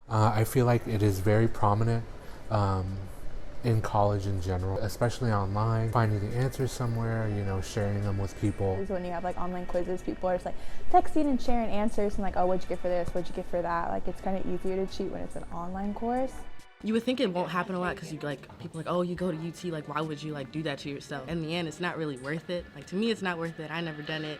I feel like it is very prominent in college in general, especially online, finding the answers somewhere, sharing them with people. When you have like online quizzes, people are just like texting and sharing answers and like, oh, what'd you get for this? What'd you get for that? Like, it's kind of easier to cheat when it's an online course. You would think it won't happen a lot because people like, oh, you go to UT, like, why would you like do that to yourself? In the end, it's not really worth it. Like, to me, it's not worth it. I never done it.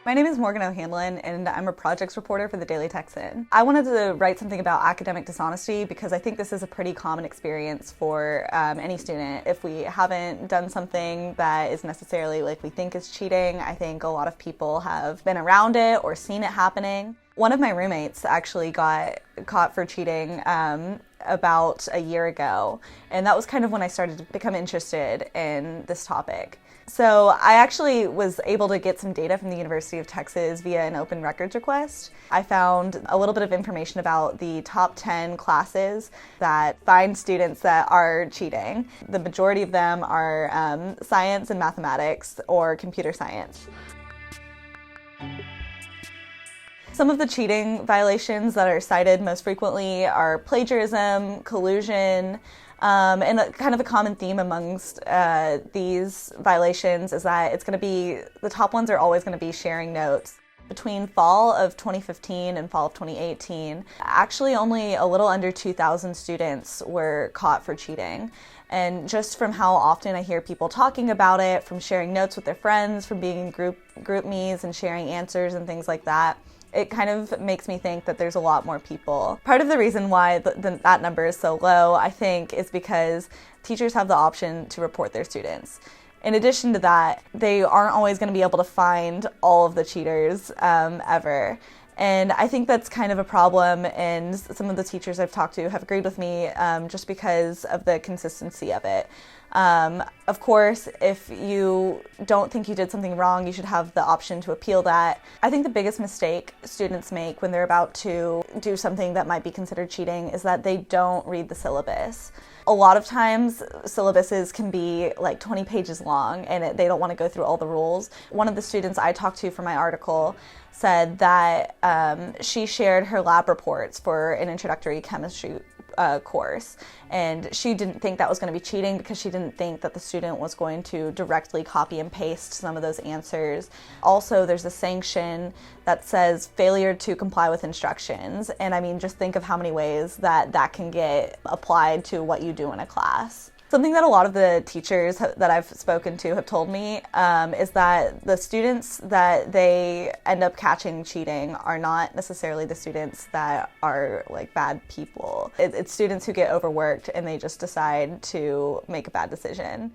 My name is Morgan O'Hanlon, and I'm a projects reporter for the Daily Texan. I wanted to write something about academic dishonesty because I think this is a pretty common experience for any student. If we haven't done something that is necessarily like we think is cheating, I think a lot of people have been around it or seen it happening. One of my roommates actually got caught for cheating about a year ago, and that was kind of when I started to become interested in this topic. So I actually was able to get some data from the University of Texas via an open records request. I found a little bit of information about the top 10 classes that find students that are cheating. The majority of them are science and mathematics or computer science. Some of the cheating violations that are cited most frequently are plagiarism, collusion, and kind of a common theme amongst these violations is that the top ones are always going to be sharing notes. Between fall of 2015 and fall of 2018, actually only a little under 2,000 students were caught for cheating. And just from how often I hear people talking about it, from sharing notes with their friends, from being in group me's and sharing answers and things like that, it kind of makes me think that there's a lot more people. Part of the reason why that number is so low, I think, is because teachers have the option to report their students. In addition to that, they aren't always going to be able to find all of the cheaters ever. And I think that's kind of a problem, and some of the teachers I've talked to have agreed with me just because of the consistency of it. Of course, if you don't think you did something wrong, you should have the option to appeal that. I think the biggest mistake students make when they're about to do something that might be considered cheating is that they don't read the syllabus. A lot of times, syllabuses can be like 20 pages long, and they don't want to go through all the rules. One of the students I talked to for my article said that she shared her lab reports for an introductory chemistry course, and she didn't think that was going to be cheating because she didn't think that the student was going to directly copy and paste some of those answers. Also, there's a sanction that says failure to comply with instructions, and I mean, just think of how many ways that can get applied to what you do in a class. Something that a lot of the teachers that I've spoken to have told me is that the students that they end up catching cheating are not necessarily the students that are like bad people. It's students who get overworked and they just decide to make a bad decision.